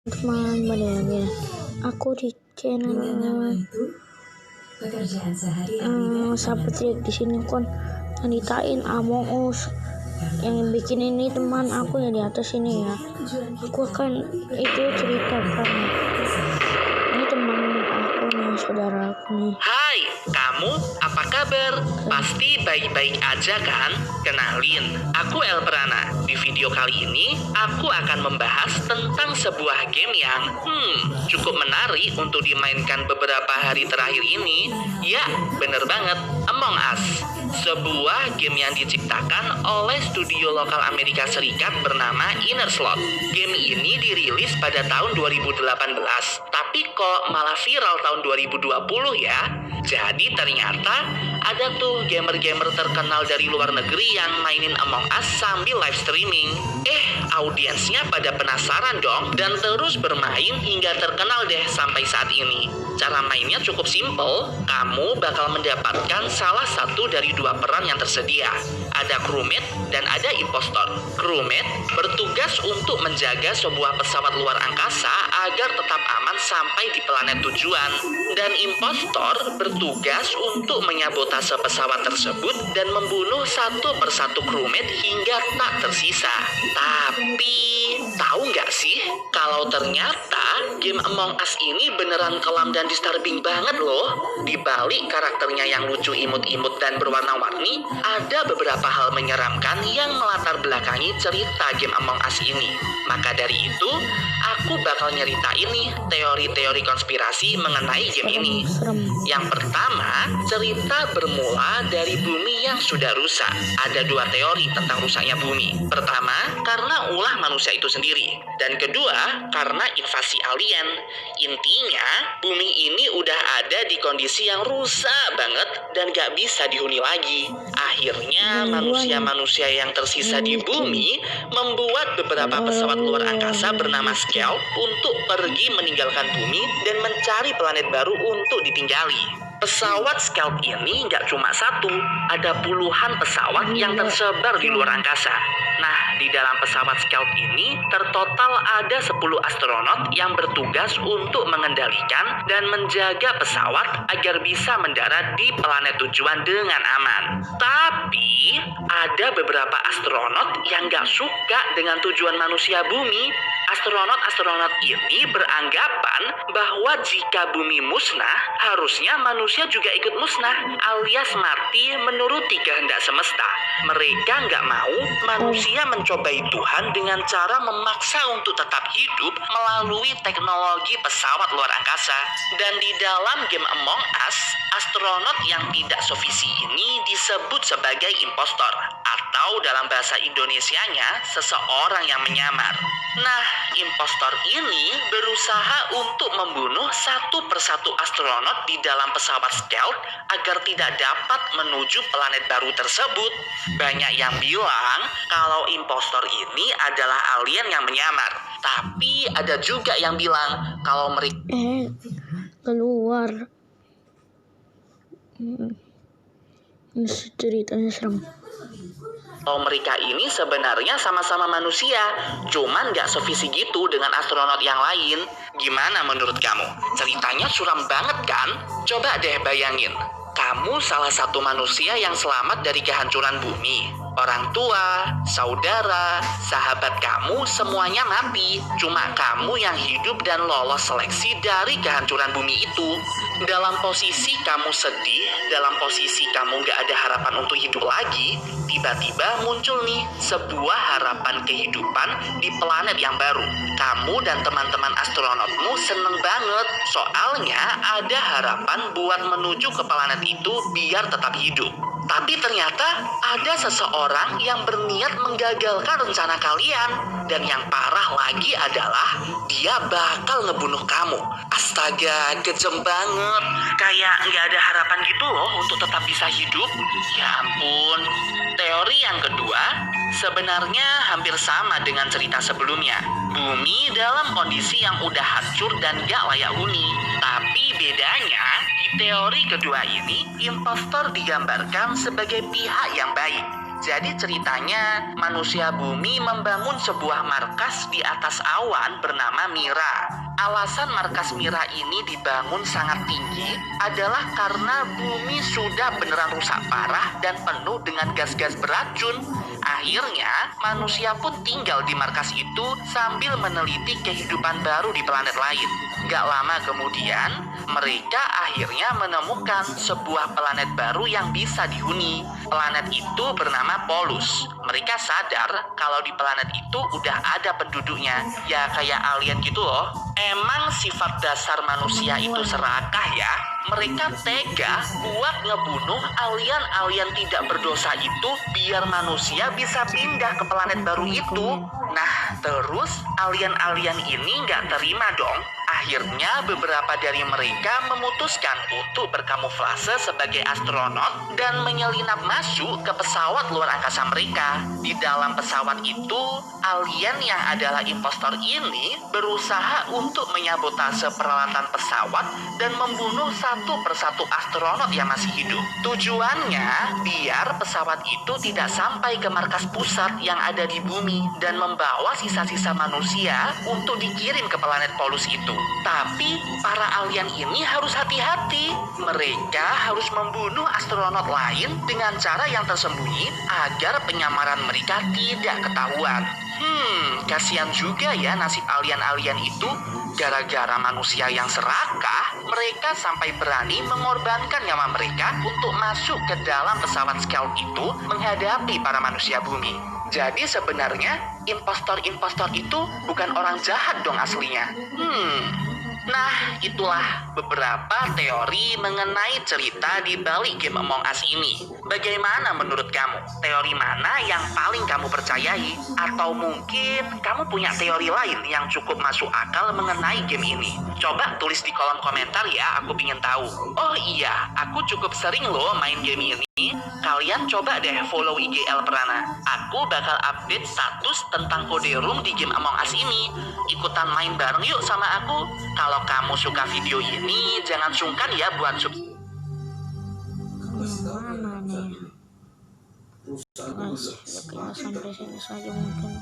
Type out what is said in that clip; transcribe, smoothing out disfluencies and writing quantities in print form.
Teman bayangin aku di channel sahabat Riek di sini kon ngeritain Among Us. Yang bikin ini teman aku yang di atas ini ya. Aku akan itu ceritakan. Ini teman aku nih, saudara aku nih. Hai, kamu apa kabar? Pasti baik-baik aja kan? Kenalin, aku Elprana. Di video kali ini, aku akan membahas tentang sebuah game yang cukup menarik untuk dimainkan beberapa hari terakhir ini. Ya, bener banget, Among Us. Sebuah game yang diciptakan oleh studio lokal Amerika Serikat bernama Inner Slot. Game ini dirilis pada tahun 2018, tapi kok malah viral tahun 2020 ya? Jadi ternyata ada tuh gamer-gamer terkenal dari luar negeri yang mainin Among Us sambil live streaming. Audiensnya pada penasaran dong dan terus bermain hingga terkenal deh sampai saat ini. Cara mainnya cukup simple, kamu bakal mendapatkan salah satu dari dua peran yang tersedia. Ada crewmate dan ada impostor. Crewmate bertugas untuk menjaga sebuah pesawat luar angkasa agar tetap aman sampai di planet tujuan. Dan impostor bertugas untuk menyabotase pesawat tersebut dan membunuh satu persatu crewmate hingga tak tersisa. Tapi, tahu nggak sih, kalau ternyata game Among Us ini beneran kelam dan disturbing banget loh. Di balik karakternya yang lucu, imut-imut, dan berwarna-warni, ada beberapa hal menyeramkan yang melatar belakangi cerita game Among Us ini. Maka dari itu, aku bakal nyeritain nih teori-teori konspirasi mengenai game ini. Yang pertama, cerita bermula dari bumi yang sudah rusak. Ada dua teori tentang rusaknya bumi. Pertama, karena ulah manusia itu sendiri. Dan kedua, karena invasi alien. Intinya, bumi ini udah ada di kondisi yang rusak banget dan gak bisa dihuni lagi. Akhirnya, manusia-manusia yang tersisa di bumi membuat beberapa pesawat luar angkasa bernama Scout untuk pergi meninggalkan bumi dan mencari planet baru untuk ditinggali. Pesawat Scout ini nggak cuma satu, ada puluhan pesawat yang tersebar di luar angkasa. Nah, di dalam pesawat Scout ini tertotal ada 10 astronot yang bertugas untuk mengendalikan dan menjaga pesawat agar bisa mendarat di planet tujuan dengan aman. Tapi, ada beberapa astronot yang nggak suka dengan tujuan manusia bumi. Astronot-astronot ini beranggapan bahwa jika bumi musnah, harusnya manusia juga ikut musnah, alias mati menuruti kehendak semesta. Mereka nggak mau manusia mencobai Tuhan dengan cara memaksa untuk tetap hidup melalui teknologi pesawat luar angkasa. Dan di dalam game Among Us, astronot yang tidak sevisi ini disebut sebagai impostor, atau dalam bahasa Indonesianya, seseorang yang menyamar. Nah, impostor ini berusaha untuk membunuh satu persatu astronot di dalam pesawat Scout agar tidak dapat menuju planet baru tersebut. Banyak yang bilang kalau impostor ini adalah alien yang menyamar. Tapi ada juga yang bilang kalau mereka keluar. Ceritanya serem. Kalau mereka ini sebenarnya sama-sama manusia, cuman nggak sevisi gitu dengan astronot yang lain. Gimana menurut kamu? Ceritanya suram banget kan? Coba deh bayangin, kamu salah satu manusia yang selamat dari kehancuran bumi. Orang tua, saudara, sahabat kamu semuanya mati. Cuma kamu yang hidup dan lolos seleksi dari kehancuran bumi itu. Dalam posisi kamu sedih, dalam posisi kamu gak ada harapan untuk hidup lagi, tiba-tiba muncul nih sebuah harapan kehidupan di planet yang baru. Kamu dan teman-teman astronotmu seneng banget. Soalnya ada harapan buat menuju ke planet itu biar tetap hidup. Tapi ternyata ada seseorang yang berniat menggagalkan rencana kalian. Dan yang parah lagi adalah dia bakal ngebunuh kamu. Astaga, kejam banget. Kayak nggak ada harapan gitu loh untuk tetap bisa hidup. Ya ampun. Teori yang kedua sebenarnya hampir sama dengan cerita sebelumnya. Bumi dalam kondisi yang udah hancur dan gak layak huni. Tapi bedanya, di teori kedua ini, impostor digambarkan sebagai pihak yang baik. Jadi ceritanya manusia bumi membangun sebuah markas di atas awan bernama Mira. Alasan markas Mira ini dibangun sangat tinggi adalah karena bumi sudah beneran rusak parah dan penuh dengan gas-gas beracun. Akhirnya manusia pun tinggal di markas itu sambil meneliti kehidupan baru di planet lain. Gak lama kemudian, mereka akhirnya menemukan sebuah planet baru yang bisa dihuni. Planet itu bernama Polus. Mereka sadar kalau di planet itu udah ada penduduknya. Ya kayak alien gitu loh. Emang sifat dasar manusia itu serakah ya. Mereka tega buat ngebunuh alien-alien tidak berdosa itu biar manusia bisa pindah ke planet baru itu. Nah, terus alien-alien ini nggak terima dong. Akhirnya beberapa dari mereka memutuskan untuk berkamuflase sebagai astronot dan menyelinap masuk ke pesawat luar angkasa mereka. Di dalam pesawat itu, alien yang adalah impostor ini berusaha untuk menyabotase peralatan pesawat dan membunuh satu persatu astronot yang masih hidup. Tujuannya biar pesawat itu tidak sampai ke markas pusat yang ada di bumi dan membawa sisa-sisa manusia untuk dikirim ke planet Polus itu. Tapi para alien ini harus hati-hati. Mereka harus membunuh astronot lain dengan cara yang tersembunyi agar penyamaran mereka tidak ketahuan. Kasihan juga ya nasib alien-alien itu. Gara-gara manusia yang serakah, mereka sampai berani mengorbankan nyawa mereka untuk masuk ke dalam pesawat stealth itu menghadapi para manusia bumi. Jadi sebenarnya impostor-impostor itu bukan orang jahat dong aslinya. Nah, itulah beberapa teori mengenai cerita di balik game Among Us ini. Bagaimana menurut kamu? Teori mana yang paling kamu percayai? Atau mungkin kamu punya teori lain yang cukup masuk akal mengenai game ini? Coba tulis di kolom komentar ya, aku pengen tahu. Oh iya, aku cukup sering loh main game ini. Kalian coba deh follow IG Elprana. Aku bakal update status tentang kode room di game Among Us ini. Ikutan main bareng yuk sama aku. Kalau kamu suka video ini, jangan sungkan ya buat Mana nih? Guys, ya sampai sini saja mungkin.